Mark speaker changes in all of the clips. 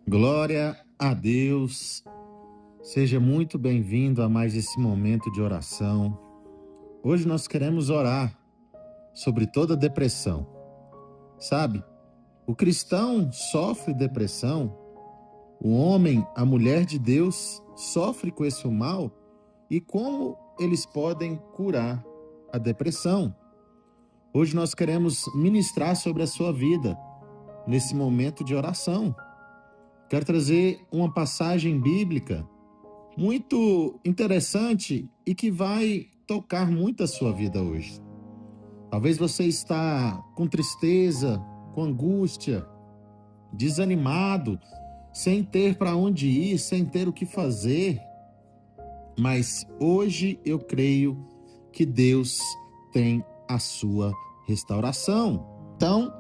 Speaker 1: Glória a Deus. Seja muito bem-vindo a mais esse momento de oração. Hoje nós queremos orar sobre toda depressão. Sabe, o cristão sofre depressão, o homem, a mulher de Deus sofre com esse mal, e como eles podem curar a depressão. Hoje nós queremos ministrar sobre a sua vida nesse momento de oração. Quero trazer uma passagem bíblica muito interessante e que vai tocar muito a sua vida hoje. Talvez você está com tristeza, com angústia, desanimado, sem ter para onde ir, sem ter o que fazer. Mas hoje eu creio que Deus tem a sua restauração. Então,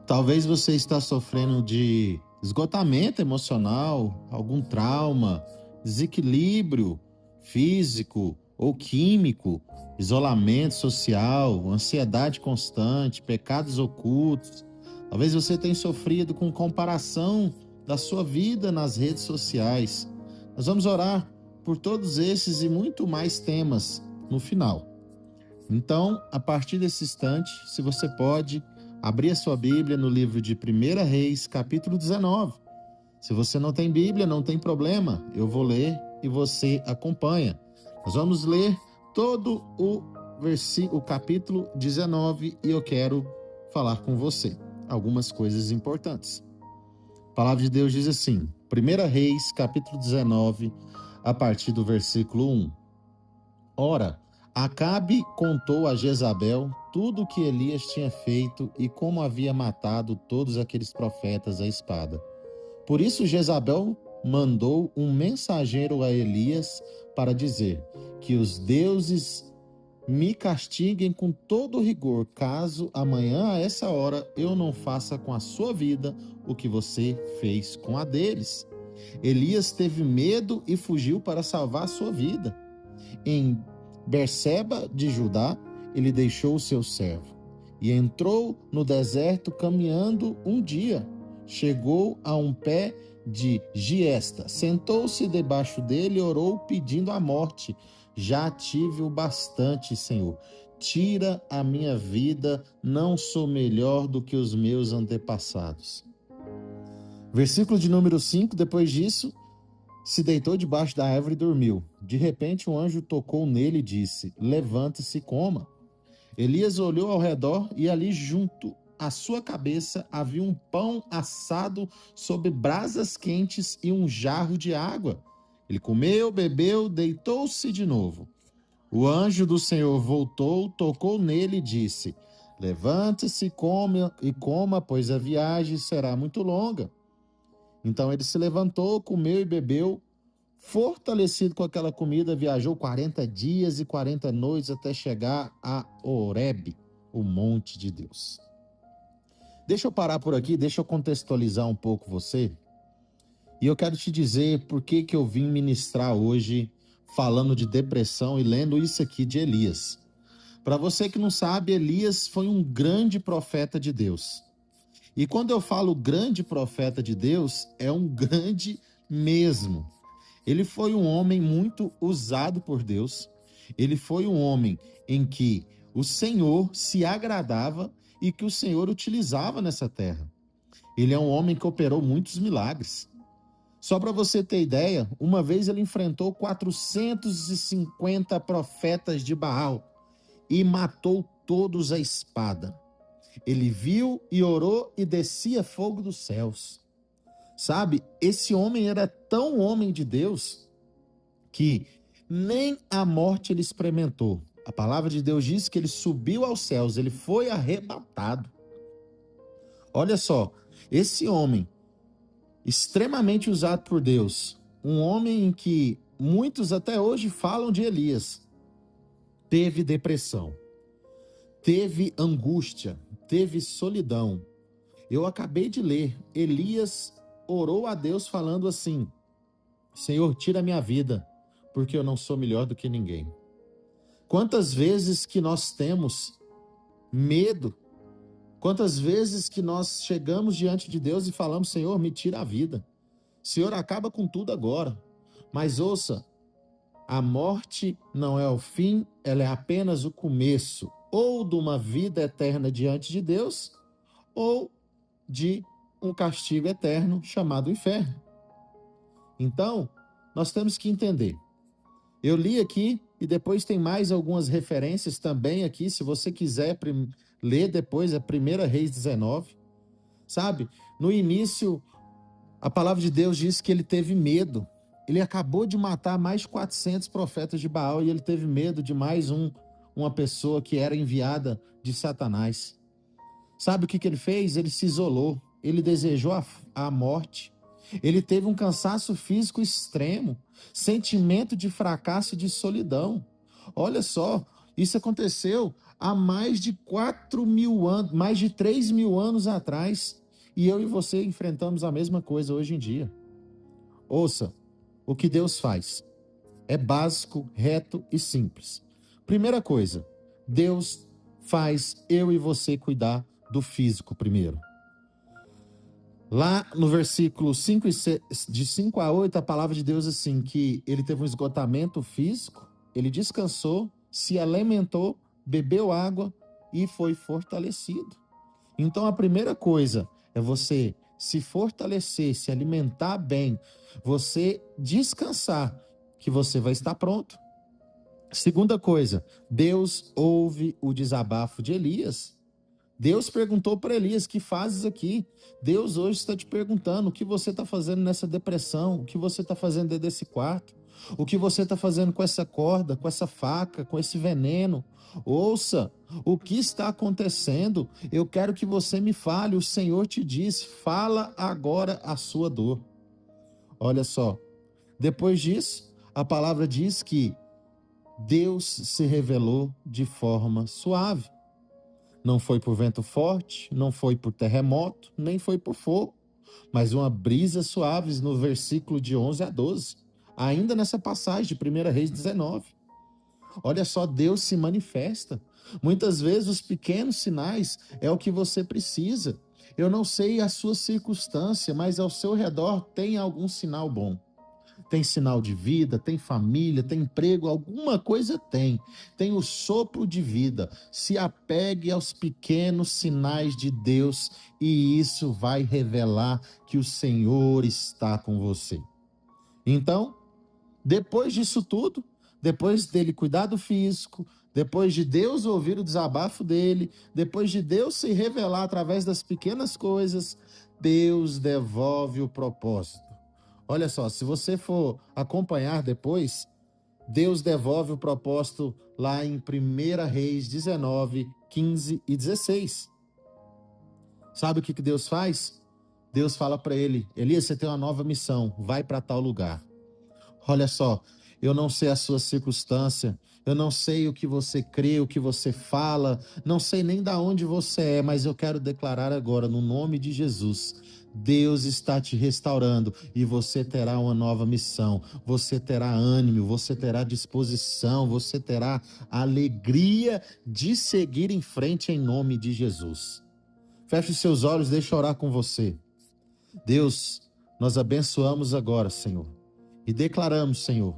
Speaker 1: talvez você está sofrendo de esgotamento emocional, algum trauma, desequilíbrio físico ou químico, isolamento social, ansiedade constante, pecados ocultos. Talvez você tenha sofrido com comparação da sua vida nas redes sociais. Nós vamos orar por todos esses e muito mais temas no final. Então, a partir desse instante, se você pode abrir a sua Bíblia no livro de 1 Reis, capítulo 19. Se você não tem Bíblia, não tem problema, eu vou ler e você acompanha. Nós vamos ler todo o capítulo 19 e eu quero falar com você algumas coisas importantes. A palavra de Deus diz assim, 1 Reis, capítulo 19, a partir do versículo 1. Ora, Acabe contou a Jezabel tudo o que Elias tinha feito e como havia matado todos aqueles profetas à espada. Por isso Jezabel mandou um mensageiro a Elias para dizer que os deuses me castiguem com todo rigor, caso amanhã a essa hora eu não faça com a sua vida o que você fez com a deles. Elias teve medo e fugiu para salvar a sua vida. Em Berseba de Judá, ele deixou o seu servo e entrou no deserto caminhando um dia. Chegou a um pé de giesta, sentou-se debaixo dele e orou pedindo a morte. Já tive o bastante, Senhor. Tira a minha vida, não sou melhor do que os meus antepassados. Versículo de número 5, depois disso, se deitou debaixo da árvore e dormiu. De repente, um anjo tocou nele e disse, levante-se e coma. Elias olhou ao redor e ali junto à sua cabeça havia um pão assado sobre brasas quentes e um jarro de água. Ele comeu, bebeu, deitou-se de novo. O anjo do Senhor voltou, tocou nele e disse, levante-se e coma, pois a viagem será muito longa. Então ele se levantou, comeu e bebeu. Fortalecido com aquela comida, viajou 40 dias e 40 noites até chegar a Horebe, o monte de Deus. Deixa eu parar por aqui, deixa eu contextualizar um pouco você. E eu quero te dizer por que eu vim ministrar hoje falando de depressão e lendo isso aqui de Elias. Para você que não sabe, Elias foi um grande profeta de Deus. E quando eu falo grande profeta de Deus, é um grande mesmo. Ele foi um homem muito usado por Deus. Ele foi um homem em que o Senhor se agradava e que o Senhor utilizava nessa terra. Ele é um homem que operou muitos milagres. Só para você ter ideia, uma vez ele enfrentou 450 profetas de Baal e matou todos à espada. Ele viu e orou e descia fogo dos céus. Sabe, esse homem era tão homem de Deus que nem a morte ele experimentou. A palavra de Deus diz que ele subiu aos céus, ele foi arrebatado. Olha só, esse homem, extremamente usado por Deus, um homem em que muitos até hoje falam de Elias, teve depressão, teve angústia, teve solidão. Eu acabei de ler, Elias orou a Deus falando assim, Senhor, tira a minha vida, porque eu não sou melhor do que ninguém. Quantas vezes que nós temos medo, quantas vezes que nós chegamos diante de Deus e falamos, Senhor, me tira a vida. Senhor, acaba com tudo agora. Mas ouça, a morte não é o fim, ela é apenas o começo, ou de uma vida eterna diante de Deus, ou de um castigo eterno chamado inferno. Então, nós temos que entender. Eu li aqui e depois tem mais algumas referências também aqui, se você quiser ler depois, é 1 Reis 19. Sabe, no início, a palavra de Deus diz que ele teve medo. Ele acabou de matar mais de 400 profetas de Baal e ele teve medo de mais uma pessoa que era enviada de Satanás. Sabe o que ele fez? Ele se isolou, ele desejou a morte. Ele teve um cansaço físico extremo, sentimento de fracasso e de solidão. Olha só, isso aconteceu há mais de 4.000 anos, mais de 3.000 anos atrás. E eu e você enfrentamos a mesma coisa hoje em dia. Ouça, o que Deus faz é básico, reto e simples. Primeira coisa, Deus faz eu e você cuidar do físico primeiro. Lá no versículo 5 de 5 a 8, a palavra de Deus assim, que ele teve um esgotamento físico, ele descansou, se alimentou, bebeu água e foi fortalecido. Então a primeira coisa é você se fortalecer, se alimentar bem, você descansar, que você vai estar pronto. Segunda coisa, Deus ouve o desabafo de Elias. Deus perguntou para Elias, que fazes aqui? Deus hoje está te perguntando o que você está fazendo nessa depressão, o que você está fazendo dentro desse quarto, o que você está fazendo com essa corda, com essa faca, com esse veneno. Ouça, o que está acontecendo? Eu quero que você me fale, o Senhor te diz, fala agora a sua dor. Olha só, depois disso, a palavra diz que Deus se revelou de forma suave. Não foi por vento forte, não foi por terremoto, nem foi por fogo, mas uma brisa suave no versículo de 11 a 12, ainda nessa passagem de 1 Reis 19. Olha só, Deus se manifesta. Muitas vezes os pequenos sinais é o que você precisa. Eu não sei a sua circunstância, mas ao seu redor tem algum sinal bom. Tem sinal de vida, tem família, tem emprego, alguma coisa tem. Tem o sopro de vida. Se apegue aos pequenos sinais de Deus e isso vai revelar que o Senhor está com você. Então, depois disso tudo, depois dele cuidar do físico, depois de Deus ouvir o desabafo dele, depois de Deus se revelar através das pequenas coisas, Deus devolve o propósito. Olha só, se você for acompanhar depois, Deus devolve o propósito lá em 1 Reis 19, 15 e 16. Sabe o que Deus faz? Deus fala para ele, Elias, você tem uma nova missão, vai para tal lugar. Olha só, eu não sei a sua circunstância, eu não sei o que você crê, o que você fala, não sei nem de onde você é, mas eu quero declarar agora, no nome de Jesus, Deus está te restaurando e você terá uma nova missão, você terá ânimo, você terá disposição, você terá alegria de seguir em frente em nome de Jesus. Feche os seus olhos, deixa eu orar com você. Deus, nós abençoamos agora, Senhor, e declaramos, Senhor,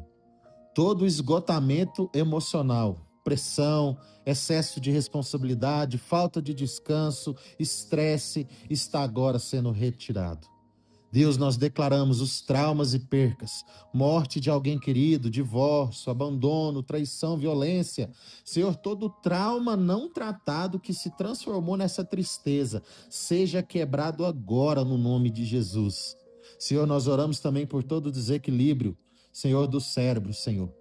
Speaker 1: todo esgotamento emocional, pressão, excesso de responsabilidade, falta de descanso, estresse, está agora sendo retirado. Deus, nós declaramos os traumas e percas, morte de alguém querido, divórcio, abandono, traição, violência. Senhor, todo trauma não tratado que se transformou nessa tristeza, seja quebrado agora no nome de Jesus. Senhor, nós oramos também por todo o desequilíbrio, Senhor, do cérebro, Senhor.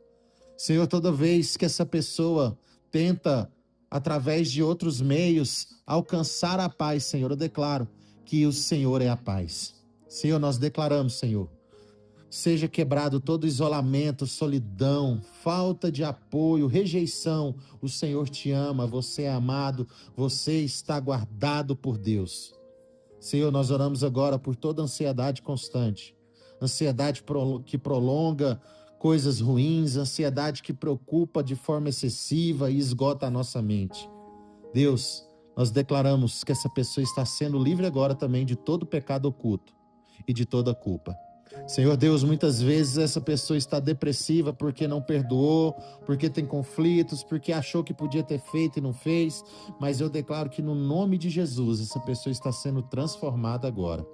Speaker 1: Senhor, toda vez que essa pessoa tenta, através de outros meios, alcançar a paz, Senhor, eu declaro que o Senhor é a paz. Senhor, nós declaramos, Senhor, seja quebrado todo isolamento, solidão, falta de apoio, rejeição. O Senhor te ama, você é amado, você está guardado por Deus. Senhor, nós oramos agora por toda ansiedade constante, ansiedade que prolonga coisas ruins, ansiedade que preocupa de forma excessiva e esgota a nossa mente. Deus, nós declaramos que essa pessoa está sendo livre agora também de todo pecado oculto e de toda culpa. Senhor Deus, muitas vezes essa pessoa está depressiva porque não perdoou, porque tem conflitos, porque achou que podia ter feito e não fez, mas eu declaro que no nome de Jesus essa pessoa está sendo transformada agora.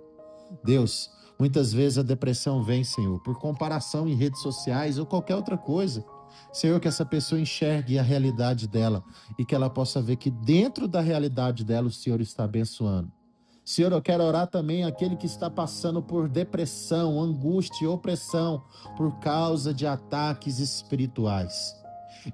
Speaker 1: Deus, muitas vezes a depressão vem, Senhor, por comparação em redes sociais ou qualquer outra coisa. Senhor, que essa pessoa enxergue a realidade dela e que ela possa ver que dentro da realidade dela o Senhor está abençoando. Senhor, eu quero orar também aquele que está passando por depressão, angústia e opressão por causa de ataques espirituais.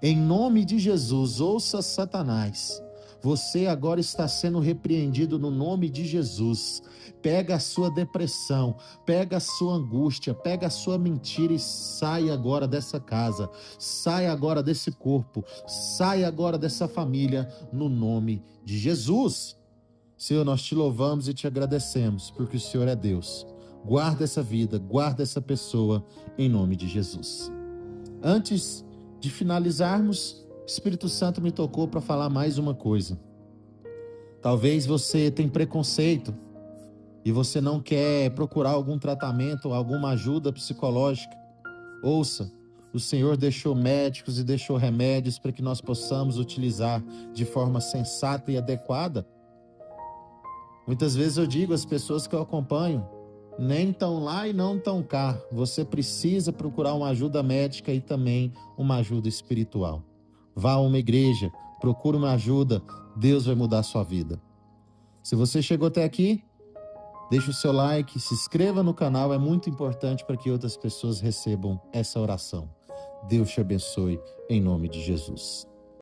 Speaker 1: Em nome de Jesus, ouça Satanás. Você agora está sendo repreendido no nome de Jesus. Pega a sua depressão, pega a sua angústia, pega a sua mentira e sai agora dessa casa. Sai agora desse corpo, sai agora dessa família, no nome de Jesus. Senhor, nós te louvamos e te agradecemos, porque o Senhor é Deus. Guarda essa vida, guarda essa pessoa, em nome de Jesus. Antes de finalizarmos, o Espírito Santo me tocou para falar mais uma coisa. Talvez você tenha preconceito e você não quer procurar algum tratamento, alguma ajuda psicológica. Ouça, o Senhor deixou médicos e deixou remédios para que nós possamos utilizar de forma sensata e adequada. Muitas vezes eu digo às pessoas que eu acompanho, nem tão lá e não tão cá. Você precisa procurar uma ajuda médica e também uma ajuda espiritual. Vá a uma igreja, procure uma ajuda, Deus vai mudar a sua vida. Se você chegou até aqui, deixe o seu like, se inscreva no canal, é muito importante para que outras pessoas recebam essa oração. Deus te abençoe, em nome de Jesus.